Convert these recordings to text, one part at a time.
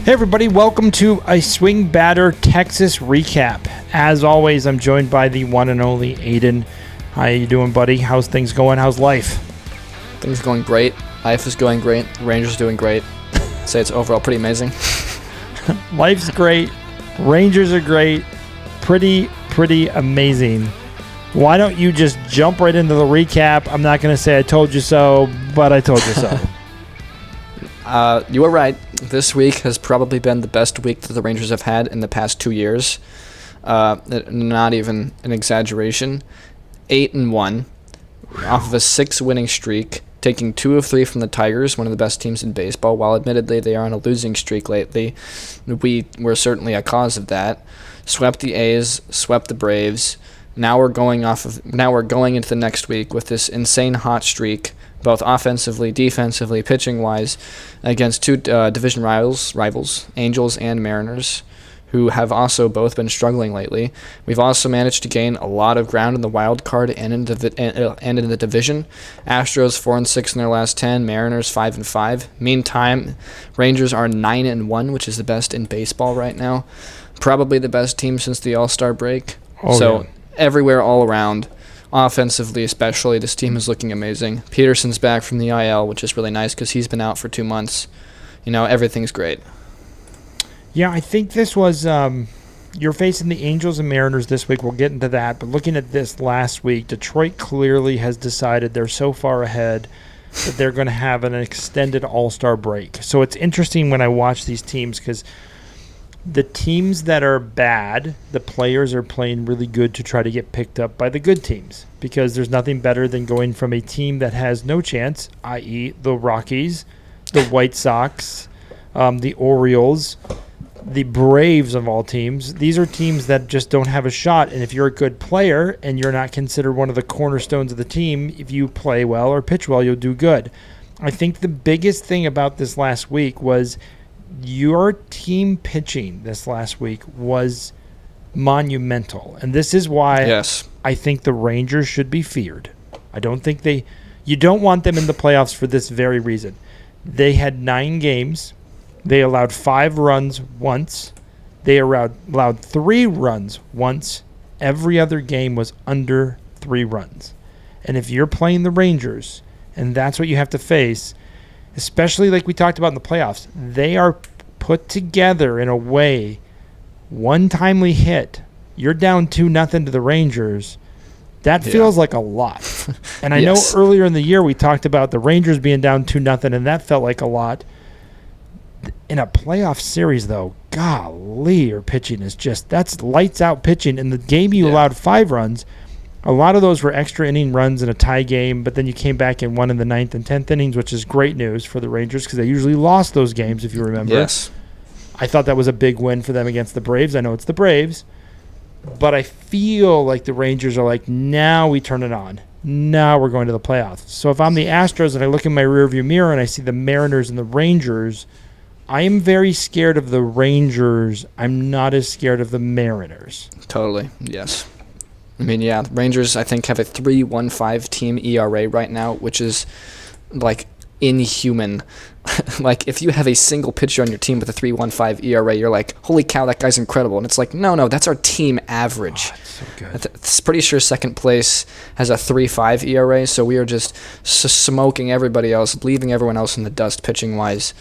Hey everybody, welcome to a SwingBadder Texas recap. As always, I'm joined by the one and only Aidan. How you doing, buddy? How's things going? How's life? Things going great. Life is going great. Rangers doing great. I'd say it's overall pretty amazing. Life's great. Rangers are great. Pretty amazing. Why don't you just jump right into the recap? I'm not going to say I told you so, but I told you so. You were right. This week has probably been the best week that the Rangers have had in the past 2 years. Not even an exaggeration. 8-1 off of a 6-winning streak, taking 2 of 3 from the Tigers, one of the best teams in baseball. While admittedly they are on a losing streak lately, we were certainly a cause of that. Swept the A's, swept the Braves. Now we're going into the next week with this insane hot streak, both offensively, defensively, pitching-wise, against 2 division rivals, Angels and Mariners, who have also both been struggling lately. We've also managed to gain a lot of ground in the wild card and in the division. Astros 4-6 in their last 10, Mariners 5-5. Meantime, Rangers are 9-1, which is the best in baseball right now. Probably the best team since the All-Star break. Everywhere, all around, offensively especially, this team is looking amazing. Peterson's back from the IL, which is really nice because he's been out for 2 months. Everything's great. Yeah, I think this was you're facing the Angels and Mariners this week. We'll get into that. But looking at this last week, Detroit clearly has decided they're so far ahead that they're going to have an extended All-Star break. So it's interesting when I watch these teams because the teams that are bad, the players are playing really good to try to get picked up by the good teams because there's nothing better than going from a team that has no chance, i.e. the Rockies, the White Sox, the Orioles, the Braves of all teams. These are teams that just don't have a shot, and if you're a good player and you're not considered one of the cornerstones of the team, if you play well or pitch well, you'll do good. I think the biggest thing about this last week was your team pitching this last week was monumental. And this is why I think the Rangers should be feared. I don't think you don't want them in the playoffs for this very reason. They had 9 games. They allowed 5 runs once. They allowed 3 runs once. Every other game was under 3 runs. And if you're playing the Rangers, and that's what you have to face, especially like we talked about in the playoffs, they are put together in a way, one timely hit, you're down 2-0 to the Rangers. That feels like a lot. And I know earlier in the year we talked about the Rangers being down 2-0, and that felt like a lot. In a playoff series, though, golly, your pitching is that's lights-out pitching. In the game you allowed 5 runs. A lot of those were extra inning runs in a tie game, but then you came back and won in the 9th and 10th innings, which is great news for the Rangers because they usually lost those games, if you remember. Yes. I thought that was a big win for them against the Braves. I know it's the Braves, but I feel like the Rangers are like, now we turn it on. Now we're going to the playoffs. So if I'm the Astros and I look in my rearview mirror and I see the Mariners and the Rangers, I am very scared of the Rangers. I'm not as scared of the Mariners. Totally, yes. The Rangers, I think, have a 3.15 team ERA right now, which is, inhuman. If you have a single pitcher on your team with a 3.15 ERA, you're like, holy cow, that guy's incredible. And it's like, no, that's our team average. Oh, it's so good. It's pretty sure second place has a 3.5 ERA, so we are just smoking everybody else, leaving everyone else in the dust pitching-wise.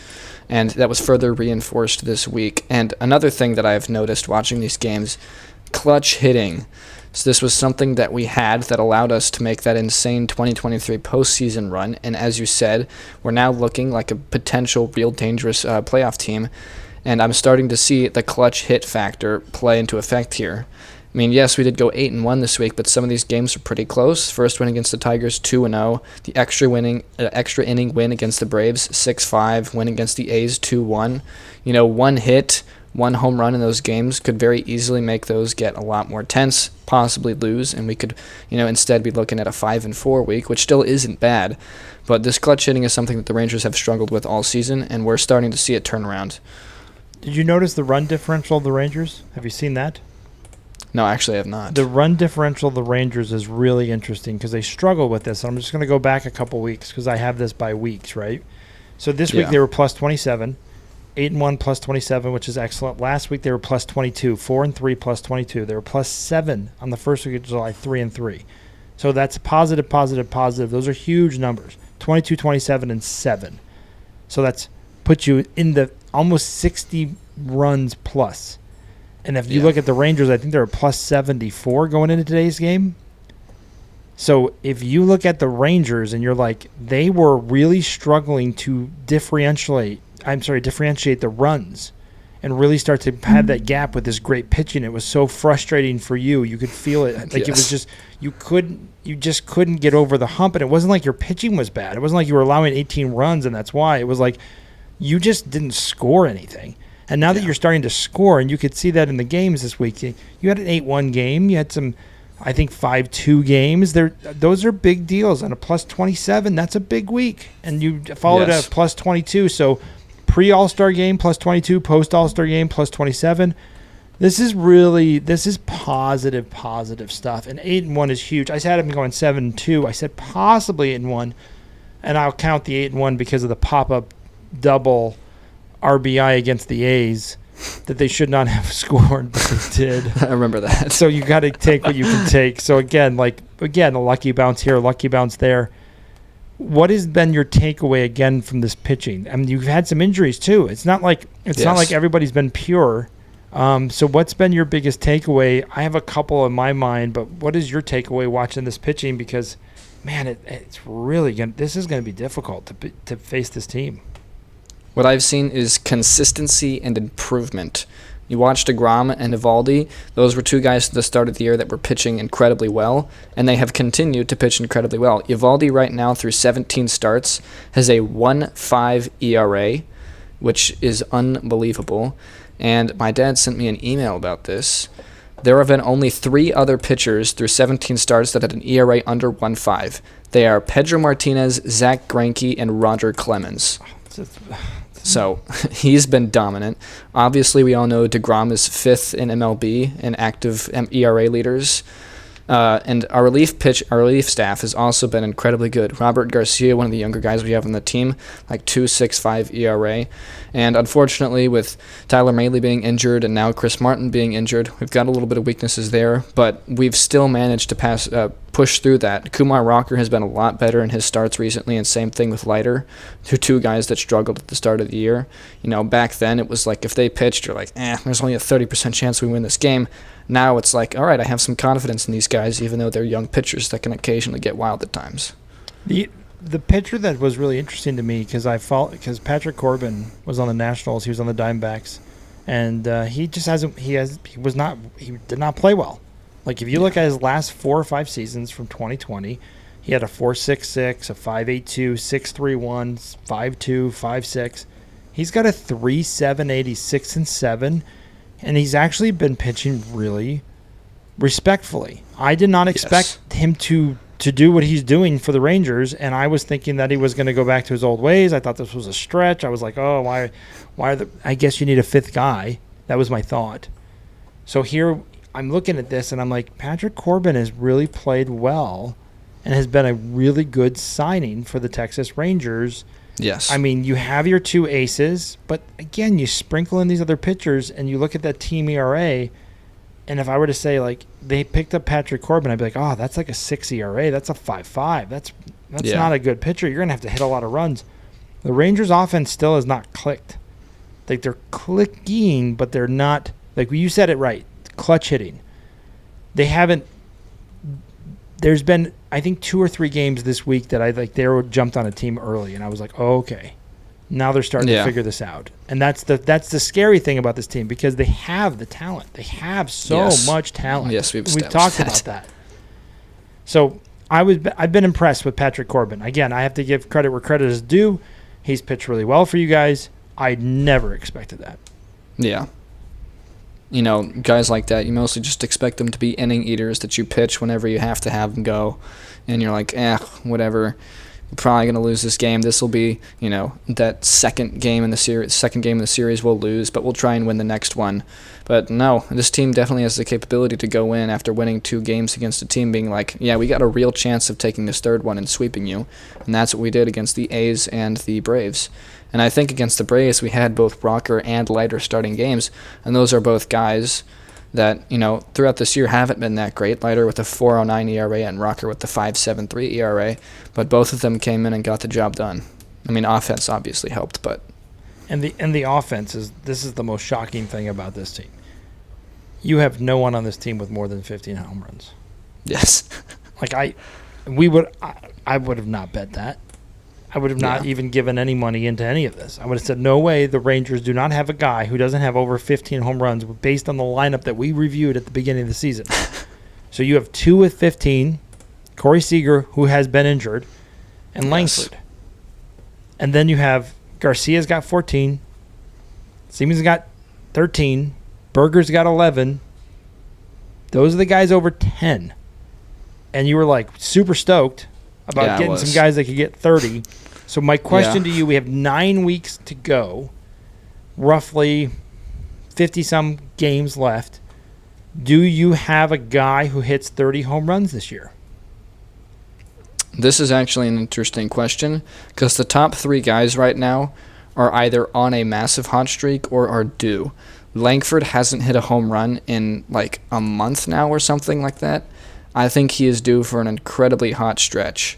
And that was further reinforced this week. And another thing that I've noticed watching these games, clutch hitting. So this was something that we had that allowed us to make that insane 2023 postseason run. And as you said, we're now looking like a potential real dangerous playoff team. And I'm starting to see the clutch hit factor play into effect here. Yes, we did go 8-1 this week, but some of these games are pretty close. First win against the Tigers, 2-0. The extra inning win against the Braves, 6-5. Win against the A's, 2-1. One hit, 1 home run in those games could very easily make those get a lot more tense, possibly lose, and we could, instead be looking at a 5-4 week, which still isn't bad. But this clutch hitting is something that the Rangers have struggled with all season, and we're starting to see it turn around. Did you notice the run differential of the Rangers? Have you seen that? No, actually I have not. The run differential of the Rangers is really interesting because they struggle with this. I'm just going to go back a couple weeks because I have this by weeks, right? So this week they were plus 27. 8-1 plus 27, which is excellent. Last week they were plus 22, 4-3 plus 22. They were plus 7 on the first week of July, 3-3. So that's positive, positive, positive. Those are huge numbers. 22, 27, and 7. So that's put you in the almost 60 runs plus. And if you look at the Rangers, I think they're plus 74 going into today's game. So if you look at the Rangers and you're like, they were really struggling to differentiate the runs and really start to have that gap with this great pitching. It was so frustrating for you. You could feel it. Like it was just you just couldn't get over the hump. And it wasn't like your pitching was bad. It wasn't like you were allowing 18 runs and that's why. It was like you just didn't score anything. And now that you're starting to score, and you could see that in the games this week, you had an 8-1 game. You had some, I think, 5-2 games. Those are big deals. On a plus 27, that's a big week. And you followed a plus 22. So pre-All-Star game, plus 22. Post-All-Star game, plus 27. This is positive stuff. And 8-1 is huge. I had him going 7-2. I said possibly 8-1. And I'll count the 8-1 because of the pop-up double RBI against the A's that they should not have scored, but they did. I remember that. So you got to take what you can take. So again, a lucky bounce here, a lucky bounce there. What has been your takeaway again from this pitching? I mean, you've had some injuries too. It's not like everybody's been pure. So what's been your biggest takeaway? I have a couple in my mind, but what is your takeaway watching this pitching? Because, man, it's really this is going to be difficult to face this team. What I've seen is consistency and improvement. You watched DeGrom and Eovaldi. Those were two guys at the start of the year that were pitching incredibly well, and they have continued to pitch incredibly well. Eovaldi right now through 17 starts has a 1.5 ERA, which is unbelievable. And my dad sent me an email about this. There have been only 3 other pitchers through 17 starts that had an ERA under 1.5. They are Pedro Martinez, Zach Greinke, and Roger Clemens. So he's been dominant. Obviously, we all know DeGrom is 5th in MLB in active ERA leaders. And our relief staff has also been incredibly good. Robert García, one of the younger guys we have on the team, like 2.65 ERA. And unfortunately, with Tyler Mahle being injured and now Chris Martin being injured, we've got a little bit of weaknesses there, but we've still managed to push through that. Kumar Rocker has been a lot better in his starts recently, and same thing with Leiter, two guys that struggled at the start of the year. Back then it was like if they pitched, you're like, there's only a 30% chance we win this game. Now it's like, all right, I have some confidence in these guys, even though they're young pitchers that can occasionally get wild at times. The pitcher that was really interesting to me because Patrick Corbin was on the Nationals, he was on the Diamondbacks, and he did not play well. Like if you look at his last 4 or 5 seasons from 2020, he had a 4.66, a 5.82, 6.31, 5.2, 5.6. He's got a 3.780, 6-7. And he's actually been pitching really respectfully. I did not expect him to do what he's doing for the Rangers, and I was thinking that he was going to go back to his old ways. I thought this was a stretch. I was like, oh, why I guess you need a 5th guy. That was my thought. So here I'm looking at this, and I'm like, Patrick Corbin has really played well and has been a really good signing for the Texas Rangers. Yes. I mean, you have your 2 aces, but again, you sprinkle in these other pitchers, and you look at that team ERA, and if I were to say, like, they picked up Patrick Corbin, I'd be like, oh, that's like a 6 ERA. That's a 5.5. That's not a good pitcher. You're going to have to hit a lot of runs. The Rangers' offense still has not clicked. Like, they're clicking, but they're not, like you said it right, clutch hitting. They haven't. There's been, I think, 2 or 3 games this week that they jumped on a team early, and I was like, oh, okay. Now they're starting to figure this out. And that's the scary thing about this team, because they have the talent. They have so much talent. Yes, we've talked about that. So I've been impressed with Patrick Corbin. Again, I have to give credit where credit is due. He's pitched really well for you guys. I never expected that. Yeah. Guys like that, you mostly just expect them to be inning eaters that you pitch whenever you have to have them go. And you're like, whatever. We're probably going to lose this game. This will be, that second game in the series we'll lose, but we'll try and win the next one. But no, this team definitely has the capability to go in after winning 2 games against a team being like, yeah, we got a real chance of taking this third one and sweeping you. And that's what we did against the A's and the Braves. And I think against the Braves, we had both Rocker and Leiter starting games, and those are both guys that, throughout this year haven't been that great. Leiter with a 4.09 ERA and Rocker with the 5.73 ERA, but both of them came in and got the job done. I mean, offense obviously helped, but... And the offense this is the most shocking thing about this team. You have no one on this team with more than 15 home runs. Yes. I would have not bet that. I would have not even given any money into any of this. I would have said, no way, the Rangers do not have a guy who doesn't have over 15 home runs based on the lineup that we reviewed at the beginning of the season. So you have 2 with 15, Corey Seager, who has been injured, and Langford. And then you have Garcia's got 14, Siemens got 13, Berger's got 11. Those are the guys over 10. And you were super stoked about getting some guys that could get 30. So my question to you, we have 9 weeks to go, roughly 50-some games left. Do you have a guy who hits 30 home runs this year? This is actually an interesting question because the top 3 guys right now are either on a massive hot streak or are due. Langford hasn't hit a home run in a month now or something like that. I think he is due for an incredibly hot stretch.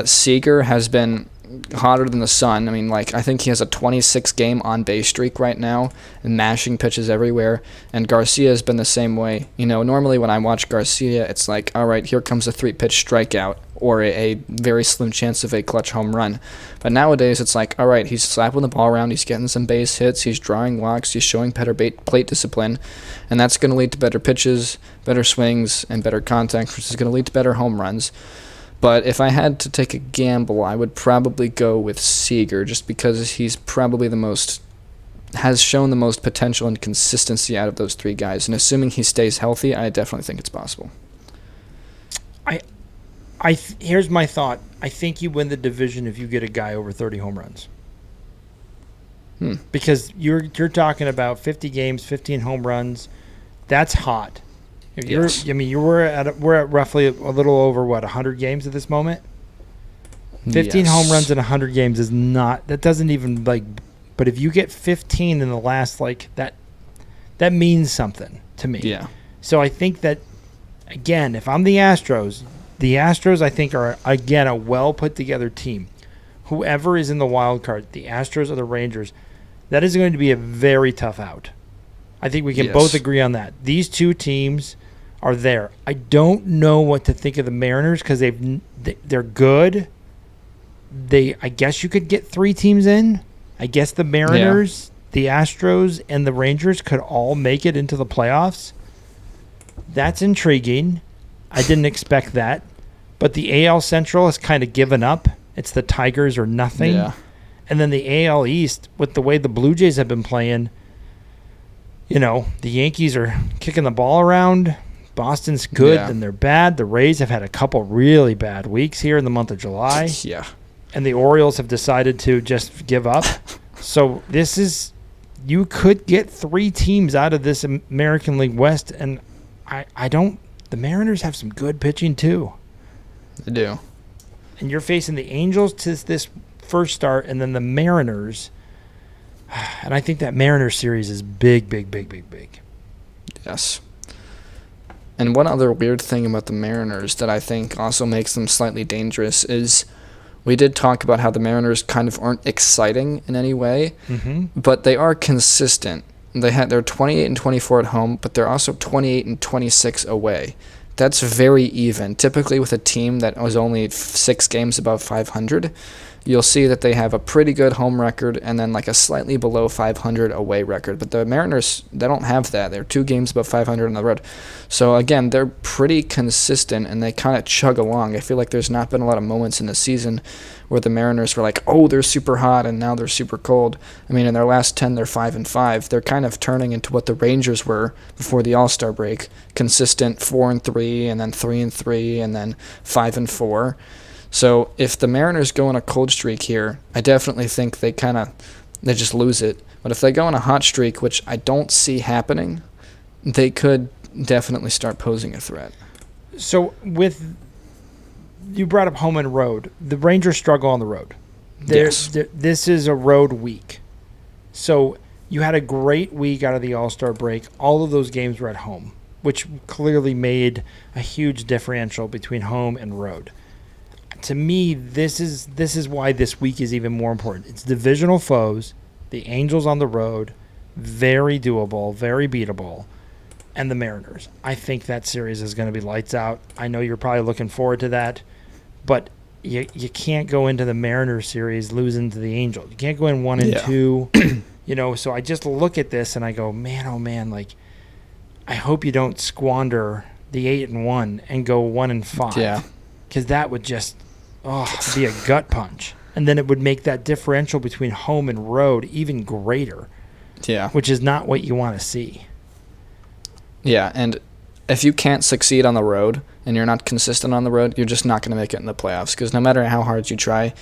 Seager has been hotter than the sun. I mean, I think he has a 26-game on-base streak right now and mashing pitches everywhere. And Garcia has been the same way. Normally when I watch Garcia, it's all right, here comes a 3-pitch strikeout or a very slim chance of a clutch home run. But nowadays, it's all right, he's slapping the ball around, he's getting some base hits, he's drawing walks, he's showing better plate discipline, and that's going to lead to better pitches, better swings, and better contact, which is going to lead to better home runs. But if I had to take a gamble, I would probably go with Seager just because he's probably has shown the most potential and consistency out of those 3 guys. And assuming he stays healthy, I definitely think it's possible. Here's my thought. I think you win the division if you get a guy over 30 home runs. Because you're talking about 50 games, 15 home runs. That's hot. Yes. We're at roughly a little over 100 games at this moment. 15 home runs in 100 games is not. That doesn't even But if you get 15 in the last that means something to me. Yeah. So I think that again, if I'm the Astros I think are again a well put together team. Whoever is in the wild card, the Astros or the Rangers, that is going to be a very tough out. I think we can both agree on that. These 2 teams are there. I don't know what to think of the Mariners because they're good. I guess you could get 3 teams in. I guess the Mariners, the Astros, and the Rangers could all make it into the playoffs. That's intriguing. I didn't expect that. But the AL Central has kind of given up. It's the Tigers or nothing. Yeah. And then the AL East, with the way the Blue Jays have been playing, the Yankees are kicking the ball around. Boston's good, then they're bad. The Rays have had a couple really bad weeks here in the month of July. Yeah. And the Orioles have decided to just give up. So you could get 3 teams out of this American League West, and the Mariners have some good pitching too. They do. And you're facing the Angels to this first start, and then the Mariners. And I think that Mariners series is big, big, big, big, big. Yes. And one other weird thing about the Mariners that I think also makes them slightly dangerous is we did talk about how the Mariners kind of aren't exciting in any way, but they are consistent. They're 28-24 at home, but they're also 28-26 away. That's very even. Typically with a team that was only 6 games above 500, you'll see that they have a pretty good home record and then a slightly below 500 away record. But the Mariners, they don't have that. They're 2 games above 500 on the road. So, again, they're pretty consistent and they kind of chug along. I feel like there's not been a lot of moments in the season where the Mariners were they're super hot and now they're super cold. I mean, in their last 10, they're 5-5. They're kind of turning into what the Rangers were before the All-Star break. Consistent 4-3 and then 3-3 and then 5-4. So if the Mariners go on a cold streak here, I definitely think they just lose it. But if they go on a hot streak, which I don't see happening, they could definitely start posing a threat. So you brought up home and road. The Rangers struggle on the road. This is a road week. So you had a great week out of the All-Star break. All of those games were at home, which clearly made a huge differential between home and road. To me, this is why this week is even more important. It's divisional foes, the Angels on the road, very doable, very beatable, and the Mariners. I think that series is going to be lights out. I know you're probably looking forward to that, but you can't go into the Mariners series losing to the Angels. You can't go in 1-2. So I just look at this and I go, man, oh man, like I hope you don't squander the 8-1 and go 1-5. Yeah. Because that would just be a gut punch. And then it would make that differential between home and road even greater. Yeah. Which is not what you want to see. Yeah, and if you can't succeed on the road and you're not consistent on the road, you're just not going to make it in the playoffs. Because no matter how hard you try,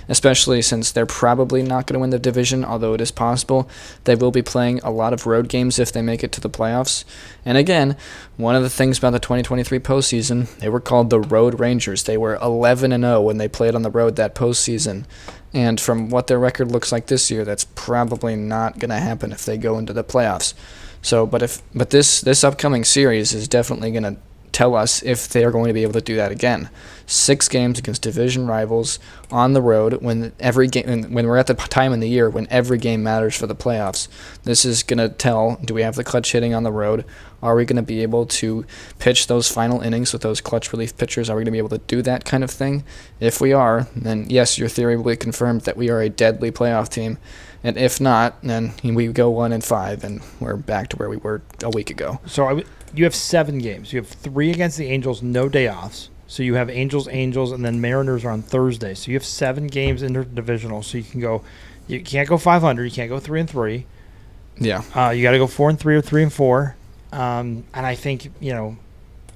especially since they're probably not going to win the division, although it is possible, they will be playing a lot of road games if they make it to the playoffs. And again, one of the things about the 2023 postseason, they were called the Road Rangers. They were 11-0 when they played on the road that postseason. And from what their record looks like this year, that's probably not going to happen if they go into the playoffs. So, but this upcoming series is definitely going to tell us if they are going to be able to do that again. 6 games against division rivals on the road when we're at the time in the year when every game matters for the playoffs. This is going to tell, do we have the clutch hitting on the road? Are we going to be able to pitch those final innings with those clutch relief pitchers? Are we going to be able to do that kind of thing? If we are, then yes, your theory will be confirmed that we are a deadly playoff team. And if not, then we go 1-5, and we're back to where we were a week ago. So you have 7 games. You have 3 against the Angels, no day offs. So you have Angels, and then Mariners are on Thursday. So you have 7 games interdivisional. So you can't go 500. You can't go 3-3. Yeah. You got to go 4-3 or 3-4. And I think,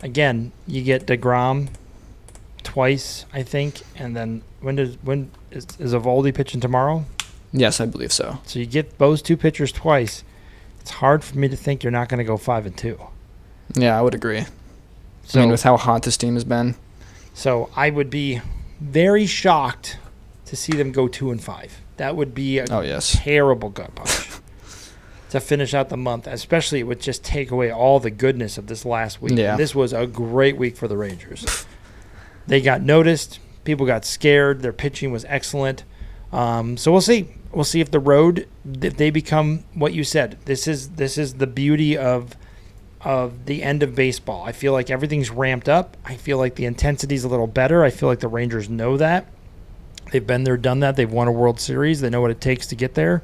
again, you get DeGrom twice, I think. And then when is Eovaldi pitching tomorrow? Yes, I believe so. So you get those 2 pitchers twice. It's hard for me to think you're not going to go 5-2. Yeah, I would agree. So, with how hot this team has been. So I would be very shocked to see them go 2-5. That would be a terrible gut punch to finish out the month, especially it would just take away all the goodness of this last week. Yeah. And this was a great week for the Rangers. They got noticed. People got scared. Their pitching was excellent. So we'll see. We'll see if the road, if they become what you said. This is the beauty of the end of baseball. I feel like everything's ramped up. I feel like the intensity's a little better. I feel like the Rangers know that. They've been there, done that. They've won a World Series. They know what it takes to get there.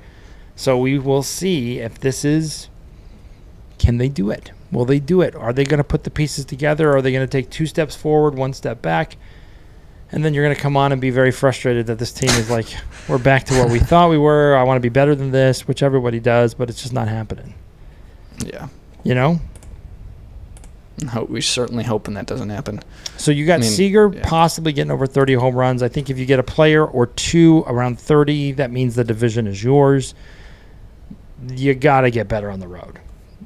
So we will see if can they do it? Will they do it? Are they going to put the pieces together? Are they going to take 2 steps forward, 1 step back? And then you're going to come on and be very frustrated that this team is like, we're back to what we thought we were. I want to be better than this, which everybody does, but it's just not happening. Yeah. We're certainly hoping that doesn't happen. So you got Seager possibly getting over 30 home runs. I think if you get a player or 2 around 30, that means the division is yours. You got to get better on the road.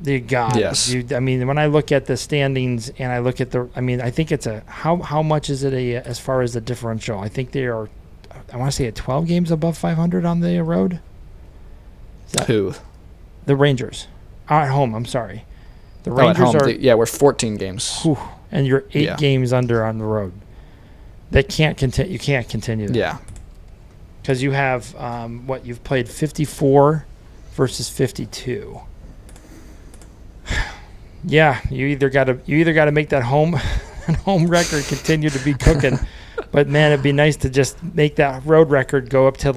You got yes. When I look at the standings and I look at I think it's how much is it as far as the differential? I think they are, I want to say 12 games above 500 on the road. Who? The Rangers. At home, I'm sorry. The Rangers are... we're 14 games. Whew, and you're 8 games under on the road. That can't continue. You can't continue that. Yeah. Because you have, you've played 54 versus 52. Yeah, you either got to make that home record continue to be cooking, but man, it'd be nice to just make that road record go up to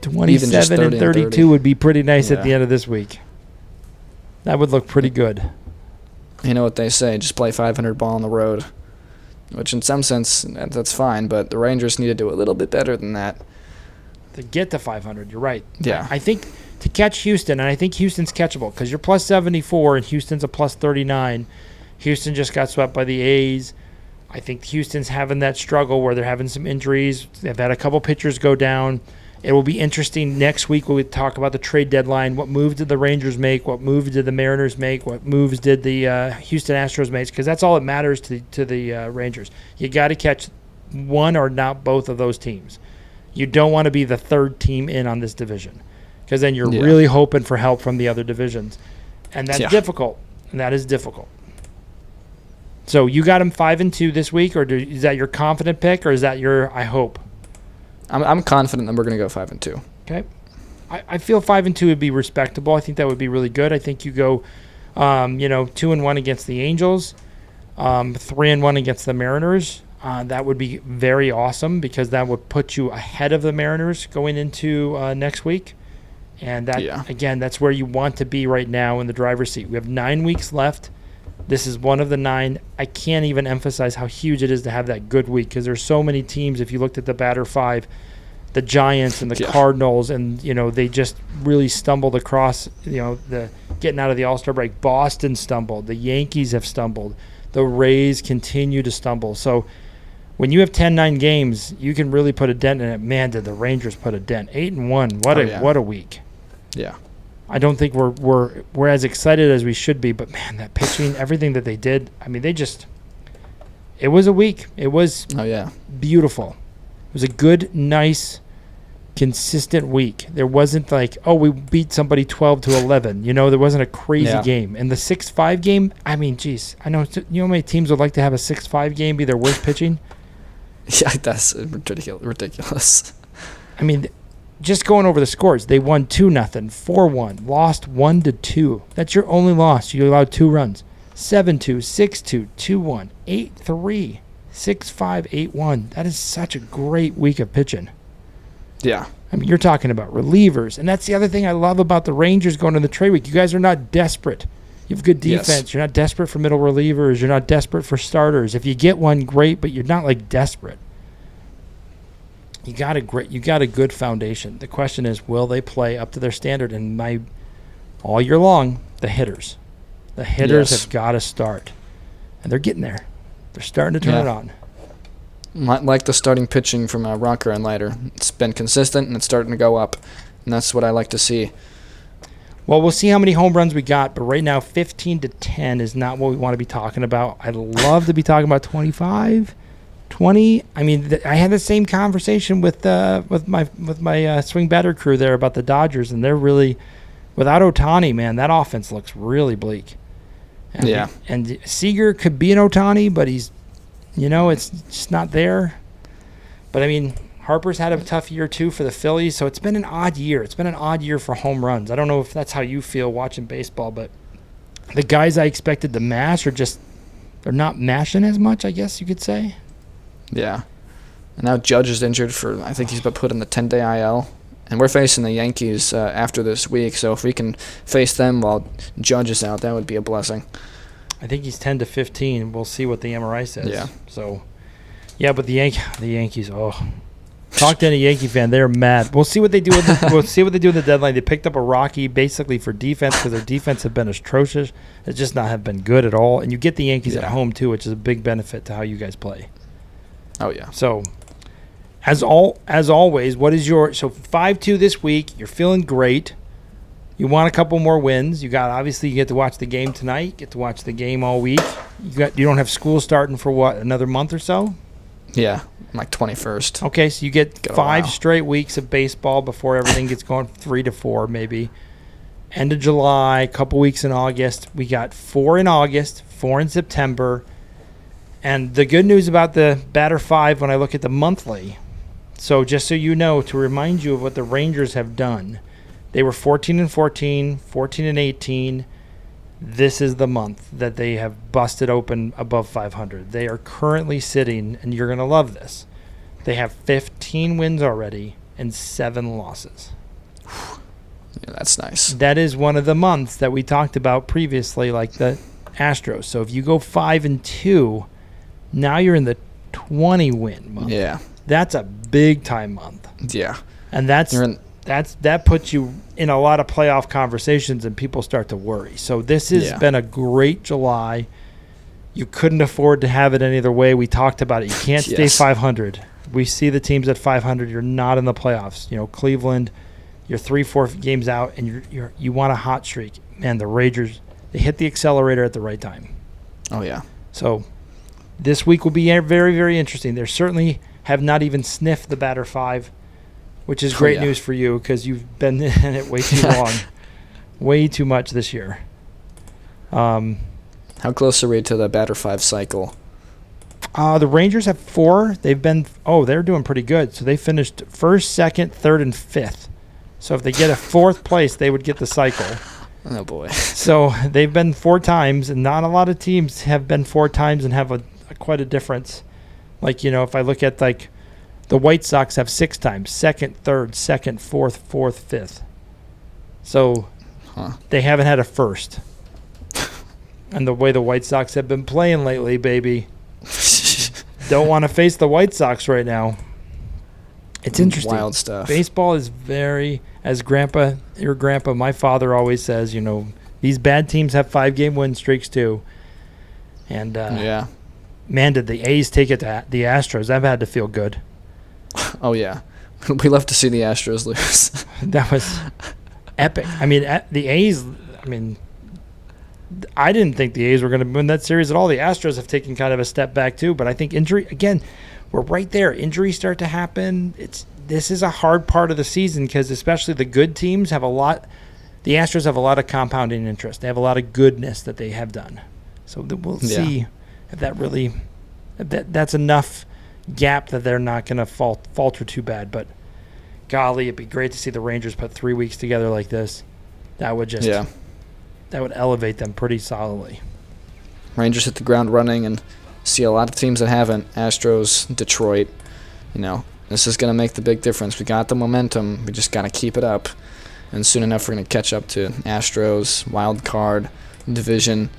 27 and 32 would be pretty nice at the end of this week. That would look pretty good. You know what they say, just play 500 ball on the road, which in some sense that's fine, but the Rangers need to do a little bit better than that to get to 500. You're right. Yeah, I think. To catch Houston, and I think Houston's catchable because you're plus 74 and Houston's a plus 39. Houston just got swept by the A's. I think Houston's having that struggle where they're having some injuries. They've had a couple pitchers go down. It will be interesting next week when we talk about the trade deadline. What moves did the Rangers make? What moves did the Mariners make? What moves did the Houston Astros make? Because that's all that matters to the Rangers. You got to catch one or not both of those teams. You don't want to be the third team in on this division because then you're really hoping for help from the other divisions. And that's difficult. And that is difficult. So you got them 5-2 this week, or is that your confident pick, or is that your I hope? I'm confident that we're going to go 5-2. Okay. I feel 5-2 would be respectable. I think that would be really good. I think you go, 2-1 against the Angels, 3-1 against the Mariners. That would be very awesome because that would put you ahead of the Mariners going into next week. And that again, that's where you want to be right now in the driver's seat. We have 9 weeks left. This is one of the 9. I can't even emphasize how huge it is to have that good week because there's so many teams. If you looked at the Batter 5, the Giants and the Cardinals, and they just really stumbled across. The getting out of the All-Star break. Boston stumbled. The Yankees have stumbled. The Rays continue to stumble. So when you have 10-9 games, you can really put a dent in it. Man, did the Rangers put a dent? 8-1. What a week. Yeah. I don't think we're as excited as we should be, but man, that pitching, everything that they did, I mean, it was a week. It was beautiful. It was a good, nice, consistent week. There wasn't like, we beat somebody 12-11. There wasn't a crazy game. And the 6-5 game, I mean, geez, I know, how many teams would like to have a 6-5 game be their worst pitching? Yeah, that's ridiculous. I mean, just going over the scores, they won 2-0, 4-1, lost 1-2. That's your only loss. You allowed 2 runs. 7-2, 6-2, 2-1, 8-3, 6-5, 8-1. That is such a great week of pitching. Yeah. I mean, you're talking about relievers. And that's the other thing I love about the Rangers going to the trade week. You guys are not desperate. You have good defense. Yes. You're not desperate for middle relievers. You're not desperate for starters. If you get one, great, but you're not like desperate. You got a good foundation. The question is, will they play up to their standard? And all year long, the hitters have got to start, and they're getting there. They're starting to turn it on. Like the starting pitching from Rocker and Leiter. It's been consistent and it's starting to go up, and that's what I like to see. Well, we'll see how many home runs we got, but right now 15-10 is not what we want to be talking about. I'd love to be talking about 25. 20. I mean, I had the same conversation with my SwingBadder crew there about the Dodgers, and they're really without Ohtani, man. That offense looks really bleak. And Seager could be an Ohtani, but he's, it's just not there. But I mean, Harper's had a tough year too for the Phillies, so it's been an odd year. It's been an odd year for home runs. I don't know if that's how you feel watching baseball, but the guys I expected to mash they're not mashing as much, I guess you could say. Yeah. And now Judge is injured I think he's been put in the 10-day IL. And we're facing the Yankees after this week, so if we can face them while Judge is out, that would be a blessing. I think he's 10-15. We'll see what the MRI says. Yeah. So, but the Yankees, talk to any Yankee fan, they're mad. We'll see what they do with the deadline. They picked up a Rocky basically for defense because their defense have been atrocious. It's just not have been good at all. And you get the Yankees at home too, which is a big benefit to how you guys play. Oh, yeah. So, as always, what is 5-2 this week? You're feeling great. You want a couple more wins. You get to watch the game tonight. Get to watch the game all week. You don't have school starting for what, another month or so? Yeah, like 21st. Okay, so you get 5 straight weeks of baseball before everything gets going, 3 to 4 maybe. End of July, a couple weeks in August. We got 4 in August, 4 in September. And the good news about the Batter 5 when I look at the monthly, so just so you know, to remind you of what the Rangers have done, they were 14-14, 14-18. This is the month that they have busted open above 500. They are currently sitting, and you're going to love this, they have 15 wins already and 7 losses. Yeah, that's nice. That is one of the months that we talked about previously, like the Astros. So if you go 5-2, now you're in the 20-win month. Yeah. That's a big-time month. Yeah. And that puts you in a lot of playoff conversations, and people start to worry. So this has been a great July. you couldn't afford to have it any other way. We talked about it. You can't stay 500. We see the teams at 500. You're not in the playoffs. Cleveland, you're 3-4 games out, and you want a hot streak. Man, the Rangers, they hit the accelerator at the right time. Oh, yeah. So this week will be very, very interesting. They certainly have not even sniffed the batter 5, which is great news for you because you've been in it way too long, way too much this year. How close are we to the batter 5 cycle? The Rangers have 4. They're doing pretty good. So they finished 1st, 2nd, 3rd, and 5th. So if they get a 4th place, they would get the cycle. Oh, boy. So they've been 4 times, and not a lot of teams have been 4 times and have quite a difference. Like, if I look at, like, the White Sox have 6 times, 2nd, 3rd, 2nd, 4th, 4th, 5th. So they haven't had a 1st. And the way the White Sox have been playing lately, baby, don't want to face the White Sox right now. It's interesting. Wild stuff. Baseball is as your grandpa, my father always says, these bad teams have 5-game win streaks too. And, man, did the A's take it to the Astros. That had to feel good. Oh, yeah. We love to see the Astros lose. That was epic. I mean, the A's, I didn't think the A's were going to win that series at all. The Astros have taken kind of a step back too, but I think injury, again, we're right there. Injuries start to happen. This is a hard part of the season because especially the good teams have the Astros have a lot of compounding interest. They have a lot of goodness that they have done. So we'll see if that's enough gap that they're not going to falter too bad. But golly, it'd be great to see the Rangers put 3 weeks together like this. That would just that would elevate them pretty solidly. Rangers hit the ground running and see a lot of teams that haven't. Astros, Detroit. This is going to make the big difference. We got the momentum. We just got to keep it up. And soon enough, we're going to catch up to Astros, wild card, division,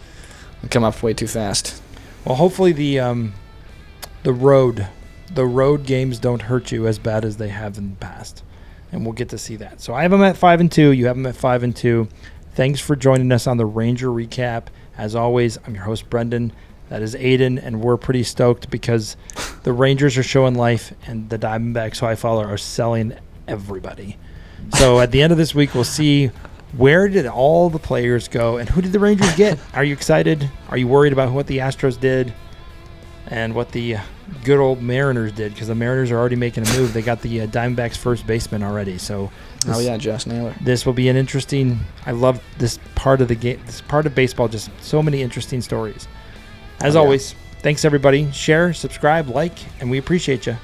and come up way too fast. Well, hopefully the road games don't hurt you as bad as they have in the past. And we'll get to see that. So I have them at 5-2. You have them at 5-2. Thanks for joining us on the Ranger Recap. As always, I'm your host, Brendan. That is Aidan, and we're pretty stoked because the Rangers are showing life, and the Diamondbacks, who I follow, are selling everybody. So at the end of this week, we'll see where did all the players go, and who did the Rangers get? Are you excited? Are you worried about what the Astros did and what the good old Mariners did? Because the Mariners are already making a move. They got the Diamondbacks first baseman already. So Josh Naylor. This will be an interesting. I love this part of the game. This part of baseball. Just so many interesting stories. As always, thanks everybody. Share, subscribe, like, and we appreciate you.